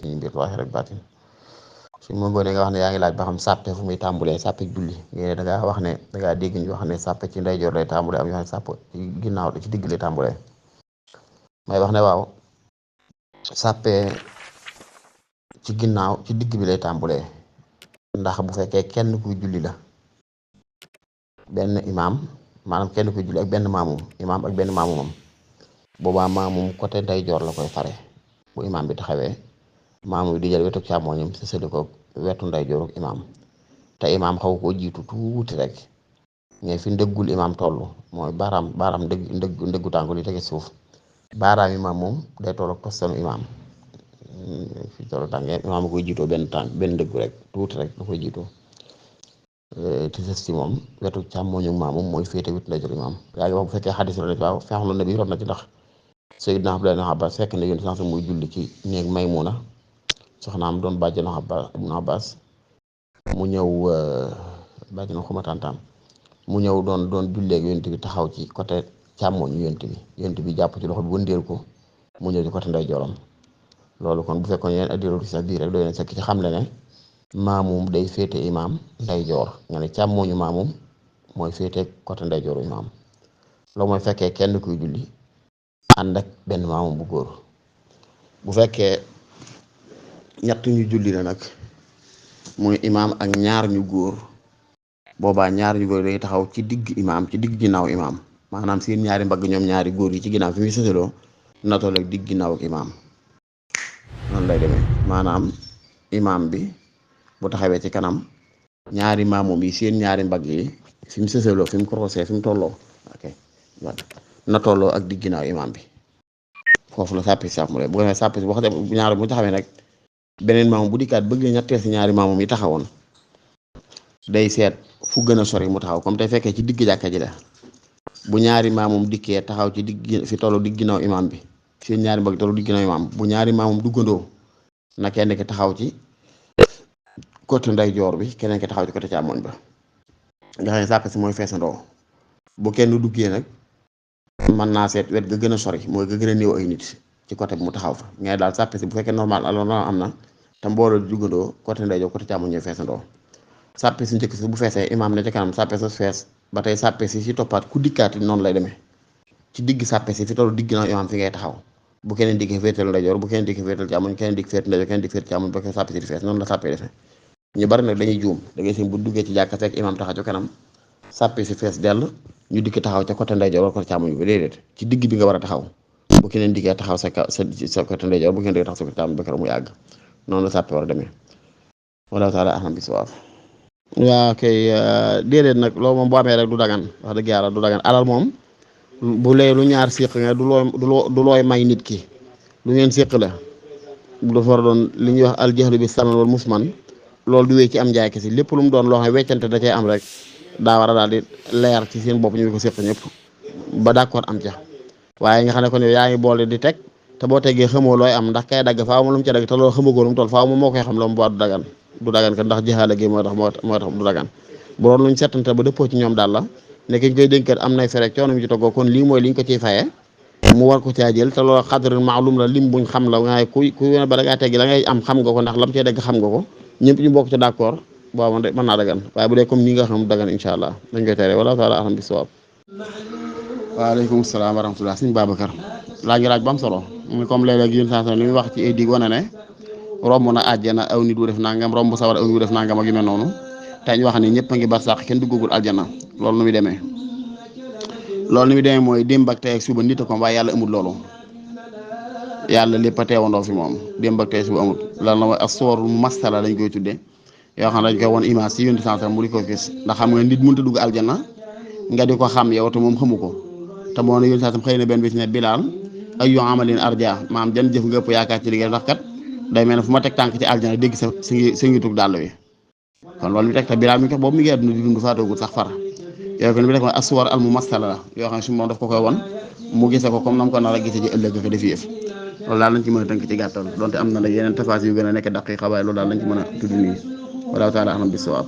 suñu mbir waaye rek baatin suñ moom boo ne nga wax ne yaa ngi laaj ba xam sàppe fu muy tàmbulee sàppe julli ngeen da ngaa wax ne da ngaa dégg ñu wax ne sàppe ci ndeyjoor lay tàmbulee am ñu wax ne sàpp ci ginnaaw ci digg lay tàmbulee may wax ne waaw sàppe ci ginnaaw ci digg bi lay tàmbulee ndax bu fekkee kenn kuy julli la benn imaam maanaam kenn kuy julli ak benn maamum imaam ak benn maamumam boobaa maamum côté ndeyjoor la koy fare bu imaam bi taxawee maamum di jël wetu càmmooñam sësali ko wetu ndeyjooru imaam te imaam xaw koo jiitu tuuti rek mais fi ndëggul imaam toll mooy baaraam ndëggu tànku li tege suuf baaraam imaam moom day toll ak tostanu imaam fi tollu tàngee imaam koy jiitoo benn ndëggu rek tuuti rek da koy jiitoo te sës ci moom wetu càmmooñu maamum mooy féete wet ndeyjooru imaam yaa ngi wax bu fekkee xadis la waaw fexlu na bi rot na ci ndax Sayyidina Abdullah ibn Abbas fekk na yonent sax muy julli ci néeg Maymuna soxnaam doon bàjjanu Ibn Abbas mu ñëw bàjjanu xumatantaam mu ñëw doon julleeg yonent bi taxaw ci côté càmmooñu yonent bi jàpp ci loxo bi wëndeel ko mu ñëw ci côté ndeyjooram loolu kon bu fekkoon yeneen addiroolu ci sax biir rek doy na sekk ci xamle ne maamum day féete imaam ndeyjoor nga ne càmmooñu maamum mooy féete côté ndeyjooru imaam loolu mooy fekkee kenn kuy julli ànd ak benn maamum bu góor bu fekkee ñett ñu julli na nag muy imaam ak ñaar ñu góor boobaa ñaar ñu góor dañuy taxaw ci digg imaam ci digg ginnaaw imaam maanaam seen ñaari mbagg ñoom ñaari góor yi ci ginnaaw fi muy sësaloo na toll ak digg ginnaaw ak imaam noonu lay demee maanaam imaam bi bu taxawee ci kanam ñaari maamum yi seen ñaari mbagg yi fi mu sësaloo fi mu korosee fi mu tolloo ok na tolloo ak digg ginnaaw imaam bi foofu la sàppi sàpp mu bu ko defee sàppi si boo xam ne ñaari bu taxawee nag beneen maamum bu dikkaat bëgg ñetteel si ñaari maamum yi taxawoon day seet fu gën a sori mu taxaw comme tey fekkee ci digg jàkka ji la bu ñaari maamum dikkee taxaw ci digg fi tollu digg ginnaaw imaam bi seen ñaari mbagg tollu digg ginnaaw imaam bu ñaari maamum duggandoo na kenn ki taxaw ci côté ndeyjoor bi keneen ki taxaw ci côté càmmoñ ba nga xam ne sàpp si mooy feesandoo bu kenn duggee nag mën naa seet wet ga gën a sori mooy ga gën a néew ay nit ci côté bi mu taxaw fa ngay daal sàppe si bu fekkee normal alors am na te mbooloo di duggandoo côté ndeyjoor côté càmmoñ ñooy feesandoo sàppe si njëkk si bu feesee imaam ne ci kanam sàppe sa fees ba tey sàppe si si toppaat ku dikkaati noonu lay demee ci digg sàppe si fi tollu digg na imaam fi ngay taxaw bu keneen dikkee féetal ndeyjoor bu keneen dikkee féetal càmmoñ keneen dikk féetal ndeyjoor keneen dikk féetal càmmoñ ba ko sàppe si di fees noonu la sàppe defee ñu bari nag dañuy juum da ngay seen bu duggee ci jàkka fekk imaam taxaw ci kanam sàppe si fees dell ñu dikk taxaw ca côté ndeyjoor wala côté càmmoñ bi déedéet ci digg bi nga war a taxaw bu keneen dikkee taxaw sa côté ndeyjoor bu keneen dikkee taxaw sa côté càmmoñ ba keroog mu yàgg noonu la sàppe war a demee wala taala ahlam bisawab waa kay déedéet nag loolu moom boo amee rek du dagan wax dëgg yàlla du dagan alal moom bu lee lu ñaar séq nga du looy may nit ki lu ngeen séq la dafa war a doon li ñuy wax aljahlu bi saman wal musman loolu du wéy ci am njaay kese lépp lu mu doon loo xam ne weccante da cay am rek daa war a daal di leer ci seen bopp ñu ko séq ñëpp ba d'accord am ca waaye nga xam ne kon yow yaa ngi boole di teg te boo teggee xamoo looy am ndax kay dagg faaw mu lu mu ca dagg te loolu xamagoo lu mu toll faaw moom moo koy xam loolu bu du dagan kat ndax jihaada gi moo tax du dagan bu doon luñ settante ba dëppoo ci ñoom daal la ne ki ñu koy dénkat am nay fere coono mi ci toggoo kon lii mooy liñ ko ciy fayee mu war ko caa jël te loolu xadr maalum la lim buñ xam la waaye ku ba da ngaa teggi la ngay am xam nga ko ndax lam cee dégg xam nga ko ñëpp ñu bokk ci d'accord boobu mën naa dagan waaye bu dee comme nii nga xam dagan insha allah dañ koy tere wala taala alam bi sawaab waaleykum salaam wa rahmatullah sëñ Babacar laaj ba am solo mu comme léeg-léeg yéen saa li muy wax ci ay dig wane ne romb na àjjana aw nit wu def nangam romb sawar aw nit wu def nangam ak yu mel noonu te ñu wax ne ñëpp a ngi barsàq kenn duggagul aljana loolu nu muy demee mooy démb ak tey ak suba nit a ko waaye yàlla amul loolu yàlla lépp a teewandoo fi moom démb ak tey suba amul lan la mooy as-suwar masala lañ koy tuddee yoo xam ne dañ koy won image ci yonent santam mu di ko gis ndax xam nga nit mënut a dugg aljana nga di ko xam yow te moom xamu ko te moo ne yonent santam xëy na benn bis ne Bilaal ayyu amalin arja maam jan jëf nga ëpp yaakaar ci liggéey ndax kat day mel ne fu ma teg tànk ci aljana dégg sa ngi tug dàll wi kon loolu mi teg te Bilaal mi tax boobu mi ngi àdduna di dund faatoogul sax far yooyu kon bi rek mooy aswar al mumassala la yoo xam ne su moom daf ko koy won mu gise ko comme nam ko nar a gise ci ëllëg ko def yëf loolu daal lañ ci mën a tënk ci gàttal donte am na la yeneen tafaas yu gën a nekk daqiqa waaye loolu daal lañ ci mën a tudd nii wallahu taala alam bis sawaab